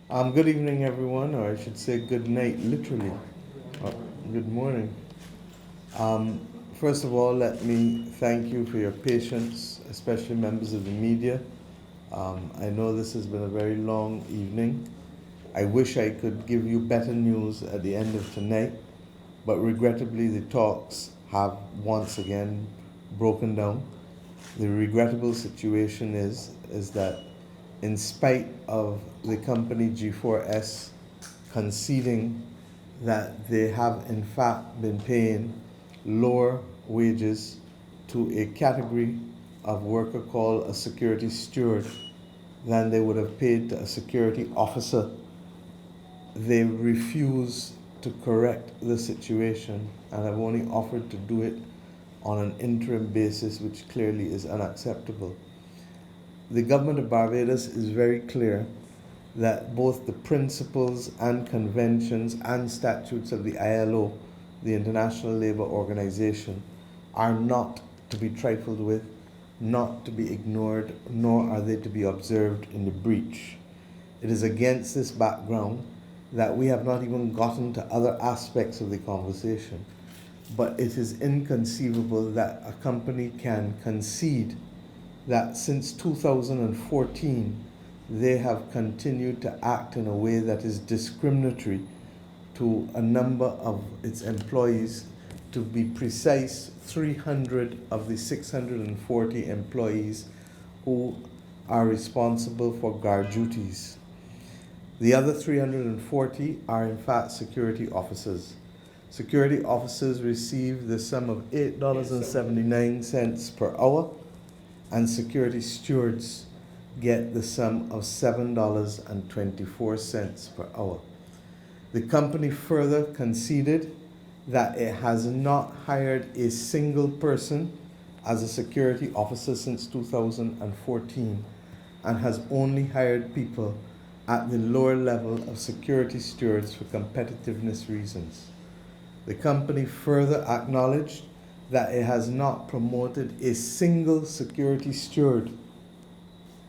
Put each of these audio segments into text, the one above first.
Good evening, everyone, or I should say good night, literally. Uh, Good morning. Um, First of all, let me thank you for your patience, especially members of the media. I know this has been a very long evening. I wish I could give you better news at the end of tonight, but regrettably, the talks have once again broken down. The regrettable situation is that in spite of the company G4S conceding that they have in fact been paying lower wages to a category of worker called a security steward than they would have paid to a security officer, they refuse to correct the situation and have only offered to do it on an interim basis, which clearly is unacceptable. The government of Barbados is very clear that both the principles and conventions and statutes of the ILO, the International Labour Organization, are not to be trifled with, not to be ignored, nor are they to be observed in the breach. It is against this background that we have not even gotten to other aspects of the conversation. But it is inconceivable that a company can concede that since 2014 they have continued to act in a way that is discriminatory to a number of its employees. To be precise, 300 of the 640 employees who are responsible for guard duties. The other 340 are in fact security officers. Security officers receive the sum of $8.79 per hour, and security stewards get the sum of $7.24 per hour. The company further conceded that it has not hired a single person as a security officer since 2014 and has only hired people at the lower level of security stewards for competitiveness reasons. The company further acknowledged that it has not promoted a single security steward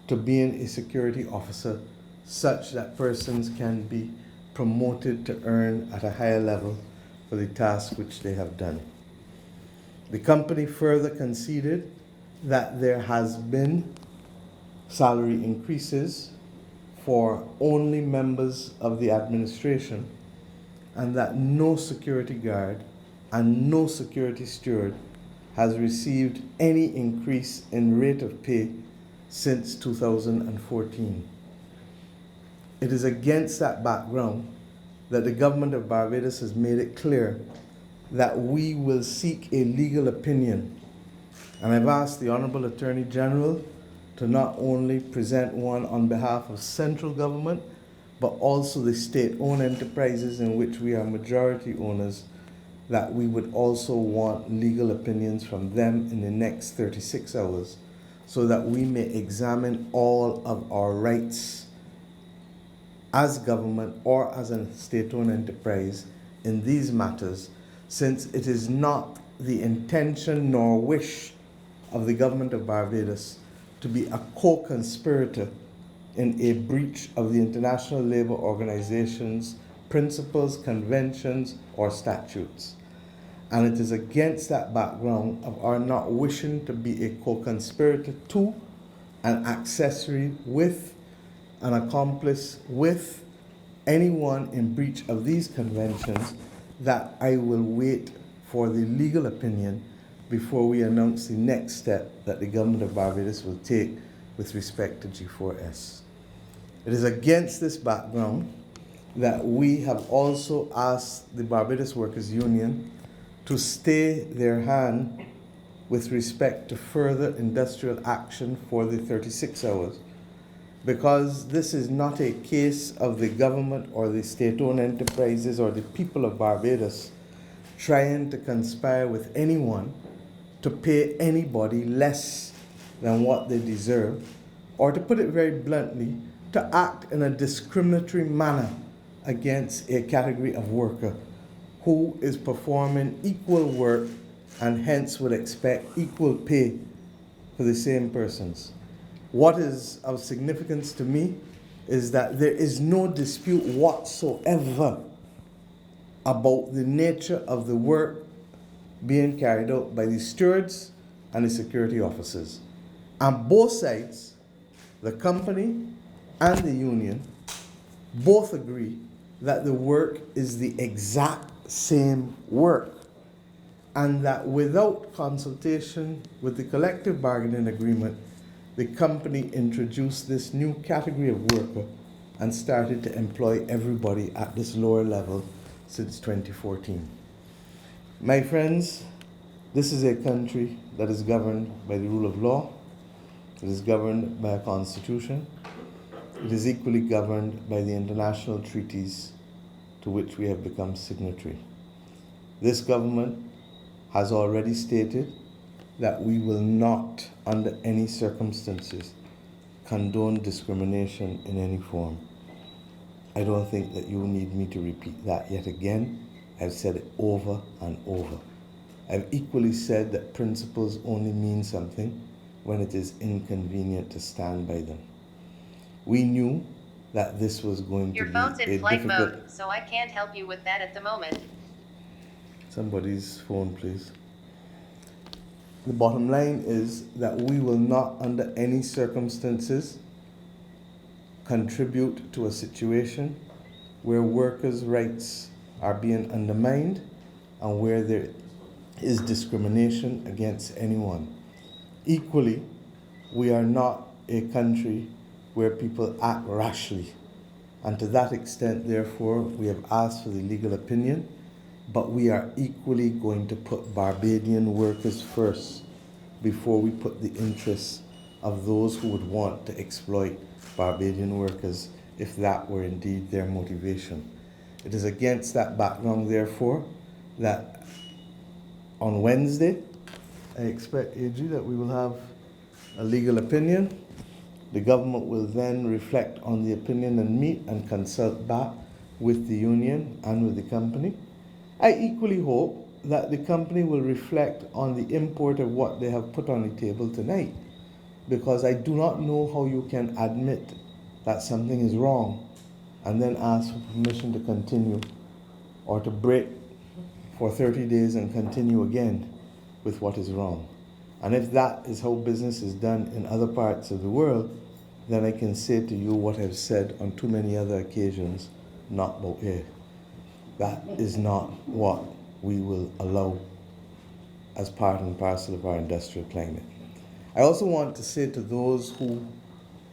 to being a security officer such that persons can be promoted to earn at a higher level for the task which they have done. The company further conceded that there has been salary increases for only members of the administration and that no security guard and no security steward has received any increase in rate of pay since 2014. It is against that background that the government of Barbados has made it clear that we will seek a legal opinion. And I've asked the Honorable Attorney General to not only present one on behalf of central government, but also the state-owned enterprises in which we are majority owners, that we would also want legal opinions from them in the next 36 hours so that we may examine all of our rights as government or as a state-owned enterprise in these matters, since it is not the intention nor wish of the government of Barbados to be a co-conspirator in a breach of the International Labour Organization's principles, conventions, or statutes. And it is against that background of our not wishing to be a co-conspirator to, an accessory with, an accomplice with anyone in breach of these conventions that I will wait for the legal opinion before we announce the next step that the government of Barbados will take with respect to G4S. It is against this background that we have also asked the Barbados Workers Union to stay their hand with respect to further industrial action for the 36 hours, because this is not a case of the government or the state-owned enterprises or the people of Barbados trying to conspire with anyone to pay anybody less than what they deserve, or to put it very bluntly, to act in a discriminatory manner against a category of worker who is performing equal work and hence would expect equal pay for the same persons. What is of significance to me is that there is no dispute whatsoever about the nature of the work being carried out by the stewards and the security officers. On both sides, the company and the union both agree that the work is the exact same work, and that without consultation with the collective bargaining agreement, the company introduced this new category of worker and started to employ everybody at this lower level since 2014. My friends, this is a country that is governed by the rule of law. It is governed by a constitution. It is equally governed by the international treaties to which we have become signatory. This government has already stated that we will not, under any circumstances, condone discrimination in any form. I don't think that you need me to repeat that yet again. I've said it over and over. I've equally said that principles only mean something when it is inconvenient to stand by them. We knew that this was going to be a difficult... Your phone's in flight mode, so I can't help you with that at the moment. Somebody's phone, please. The bottom line is that we will not, under any circumstances, contribute to a situation where workers' rights are being undermined and where there is discrimination against anyone. Equally, we are not a country where people act rashly. And to that extent, therefore, we have asked for the legal opinion, but we are equally going to put Barbadian workers first before we put the interests of those who would want to exploit Barbadian workers if that were indeed their motivation. It is against that background, therefore, that on Wednesday, I expect, AG, that we will have a legal opinion. The government will then reflect on the opinion and meet and consult back with the union and with the company. I equally hope that the company will reflect on the import of what they have put on the table tonight, because I do not know how you can admit that something is wrong and then ask for permission to continue or to break for 30 days and continue again with what is wrong. And if that is how business is done in other parts of the world, then I can say to you what I've said on too many other occasions, not about here. That is not what we will allow as part and parcel of our industrial climate. I also want to say to those who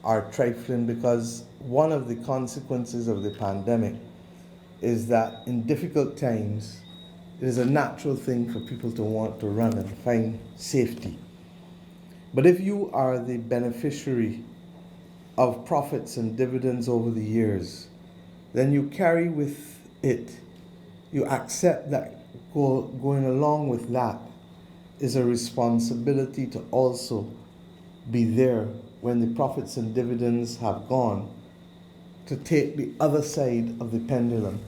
are trifling, because one of the consequences of the pandemic is that in difficult times, it is a natural thing for people to want to run and find safety. But if you are the beneficiary of profits and dividends over the years, then you carry with it, you accept that going along with that is a responsibility to also be there when the profits and dividends have gone, to take the other side of the pendulum,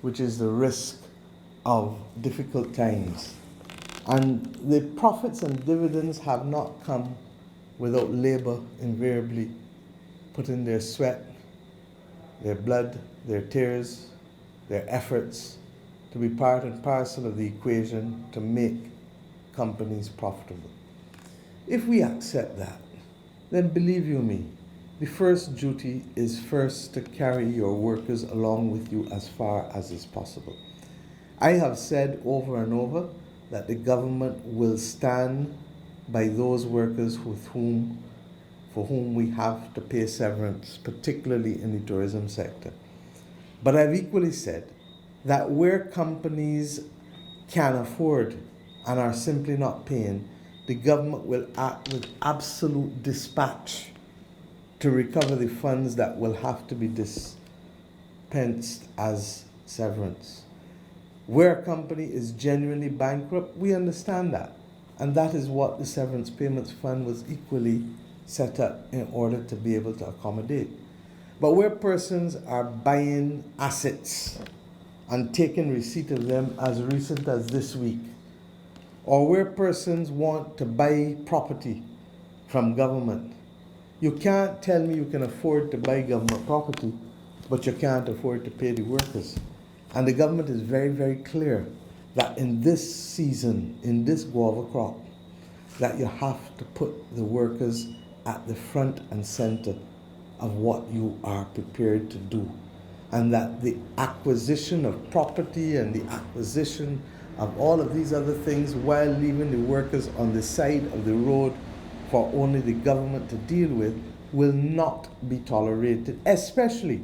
which is the risk of difficult times. And the profits and dividends have not come without labor invariably putting their sweat, their blood, their tears, their efforts to be part and parcel of the equation to make companies profitable. If we accept that, then believe you me, the first duty is first to carry your workers along with you as far as is possible. I have said over and over that the government will stand by those workers for whom we have to pay severance, particularly in the tourism sector. But I've equally said that where companies can afford and are simply not paying, the government will act with absolute dispatch to recover the funds that will have to be dispensed as severance. Where a company is genuinely bankrupt, we understand that. And that is what the Severance Payments Fund was equally set up in order to be able to accommodate. But where persons are buying assets and taking receipt of them as recent as this week, or where persons want to buy property from government You can't tell me you can afford to buy government property, but you can't afford to pay the workers. And the government is very, very clear that in this season, in this guava crop, that you have to put the workers at the front and center of what you are prepared to do. And that the acquisition of property and the acquisition of all of these other things while leaving the workers on the side of the road for only the government to deal with will not be tolerated, especially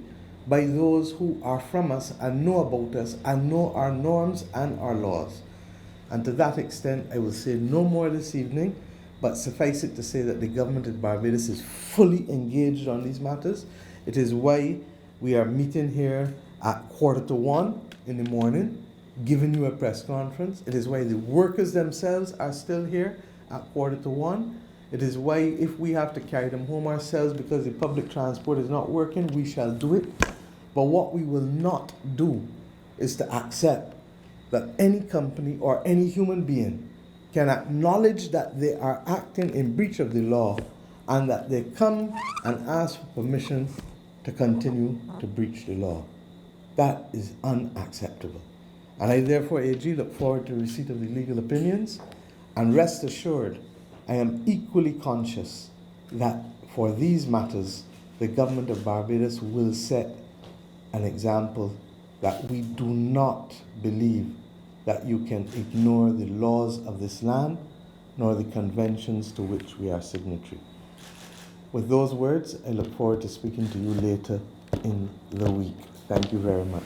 by those who are from us and know about us and know our norms and our laws. And to that extent, I will say no more this evening, but suffice it to say that the government of Barbados is fully engaged on these matters. It is why we are meeting here at 1:45 in the morning, giving you a press conference. It is why the workers themselves are still here at 1:45. It is why if we have to carry them home ourselves because the public transport is not working, we shall do it. But what we will not do is to accept that any company or any human being can acknowledge that they are acting in breach of the law and that they come and ask for permission to continue to breach the law. That is unacceptable. And I therefore, AG, look forward to receipt of the legal opinions, and rest assured, I am equally conscious that for these matters, the government of Barbados will set an example that we do not believe that you can ignore the laws of this land nor the conventions to which we are signatory. With those words, I look forward to speaking to you later in the week. Thank you very much.